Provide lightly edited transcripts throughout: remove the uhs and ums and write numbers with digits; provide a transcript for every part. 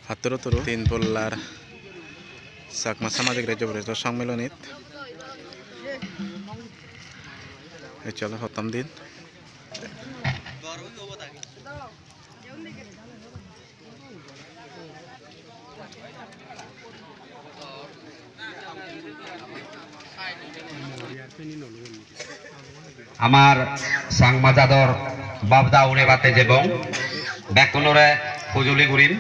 হাতৰো তৰু তিন পল্লাৰ চাকমা সামাজিক ৰাজ্য পৰিষদৰ সন্মিলনীত চলে প্রথম দিন। আমার সাংমাজাদর বাবদা উড়ে বাতে এবং ব্যাকুলরে ফুজুলি গুরিম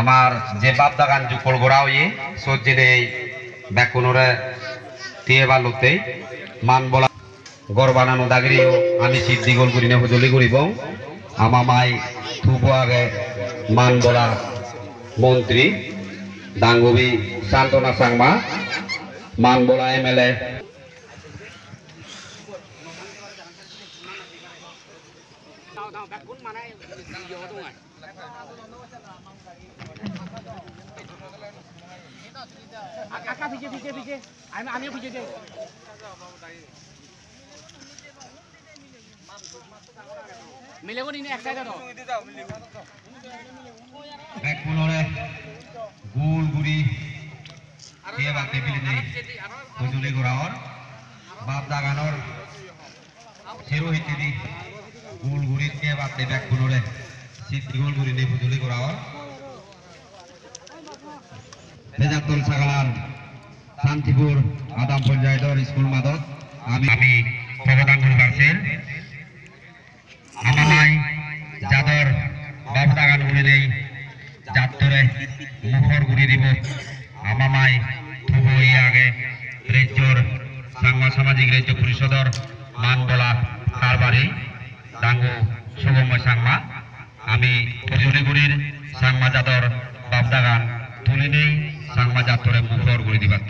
আমার যে বাবদা গান যুকল গোড়াও ইয়ে সজ্জিনে ব্যাকুলরে দিয়ে বালুতে মান বলা গড় বানানো দাগিরিও আমি সিদ্ধি গোল গুরিনে ফুজুলি গুরিব আমামাই থুবো আগে মান বলা মন্ত্রী ডাঙ্গুবি শান্তনা সাংমা মান বলা MLA Kakak pije. Ambil pije deh. Milegon ini excited dong. Back punore gul guri dia bakte pilih nih hujuli goraor bab daganor hero hitidi gul guri dia bakte back punore sit gul guri nih hujuli goraor Bejatul Sagalan Santipur Adam Ponjaidor School Madot Ami Pogotang Guru Barsil Amamai Jador Babdagan Guri Jatore Muhor Guri Dibo Amamai Tubo Iage Rejor Sangma Samajik Rejo Purisodor Manbola Kalbari Dangu Subomo Sangma Ami Pujuli Gurir Sangma Jador Babdagan Tulini Sangma Jatore Muhor Guri Dibat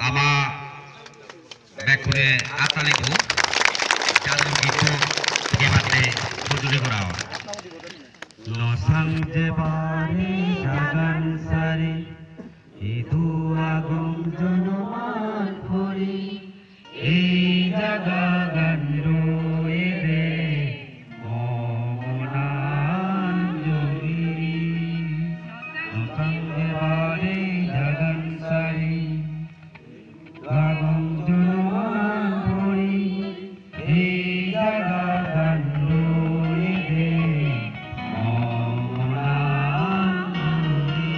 Ama Bekure Ataliku Jalur gitu dia mati Pujuli Gorao Losang jebari jagan sari itu agung jonoman puri jaga gandro ere omonan jogiri losang jebari jagan sari agung jonoman puri jaga gandro ere omonan jogiri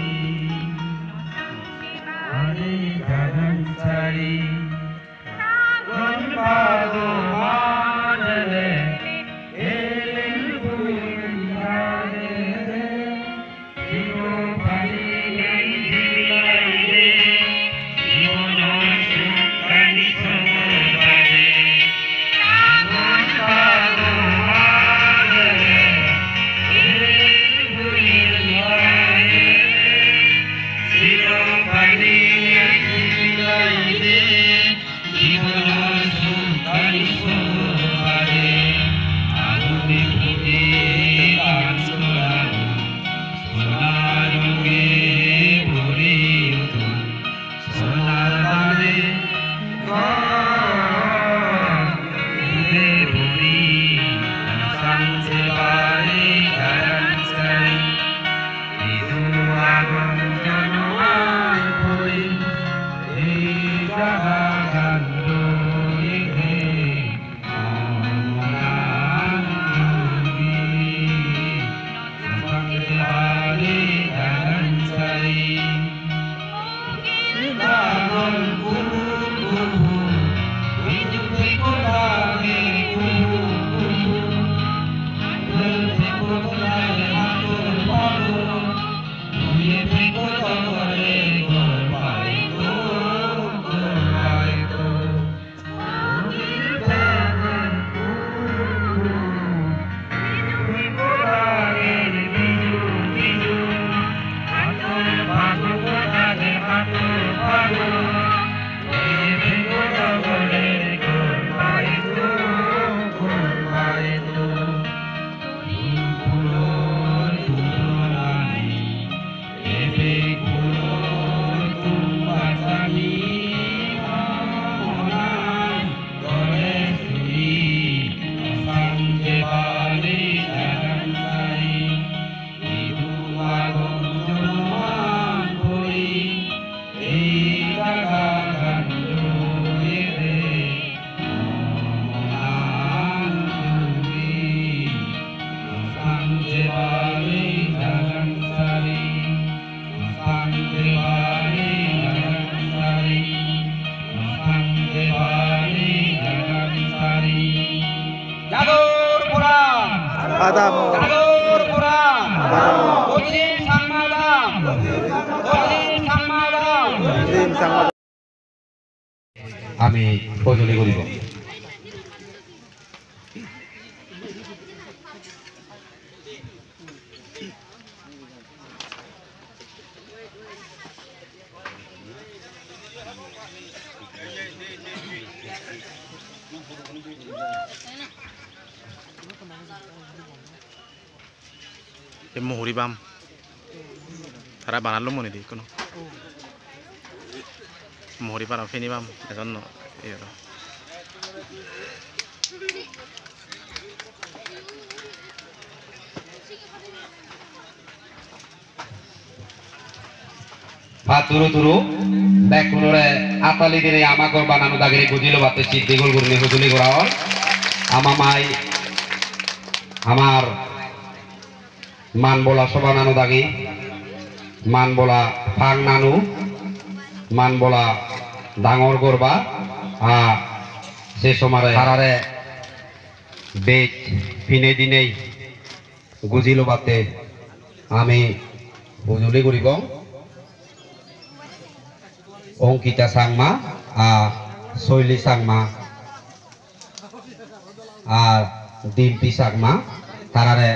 Jador Puran, Padamu. Jador Puran, Muslim Sangmadam, Muslim Sangmadam. Muslim Sangma আমি সঁজুলি কৰিব Muhuri bam. Tara banal lo moni di kono. Muhuri para fini bam. Ejon no. Iya lo. Turu-turu bekunore atali dine amagor bananu dagiri gudilo bate siddigol gurni huduli goraol amamai amar মান bola sobananu dagi মান bola phang nanu মান bola dangor gorba a se somare harare bej fine dinei gujilo bate ami huduli goribo Ongkita Sangma, Soili Sangma, Dimpi Sangma, Tarare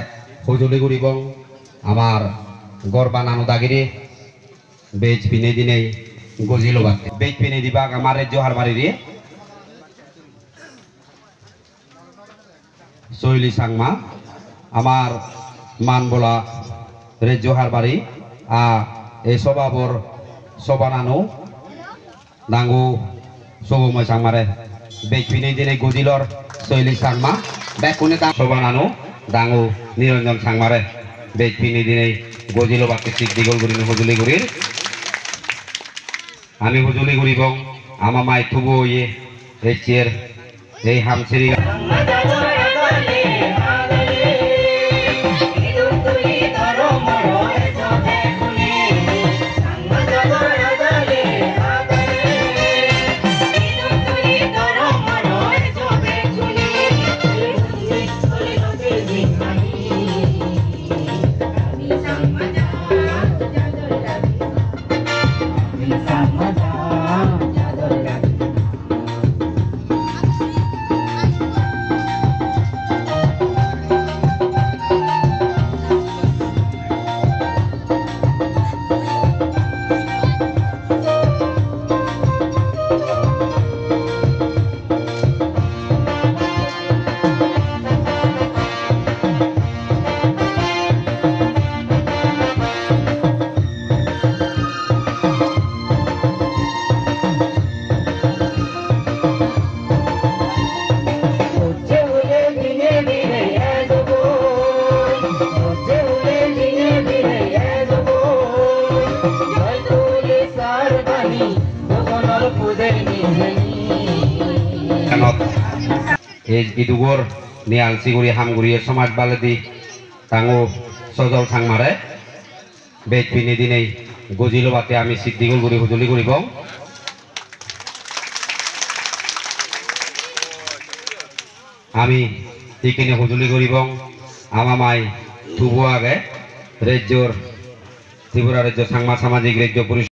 Hujuli Guribong, Amar Gorban Anudagiri, Bej Pinedine, Gozilovat, Bej Pinedibag, Amare Johar Mariri, Soili Sangma, Amar Manbola Rejohar Bari, Esobabor Sobanano. Dangu sobo mo sangmare bekpine dine godilor soili sangma bekune ta sobanano dangu niranjan sangmare bekpine dine godilo bakke sigdigol gurin hujuli gurir ami hujuli guribong ama mai tubo ye echer ei hamsiri Idugor nial siguri hamguri samaj baladi tango sojol sangmare bej pini dinei gojilo bate ami siddigol guri hujuli guri bong ami tikine hujuli guri bong amamai tubu age rejor Tripura Rajya Sangma Samajik Rajya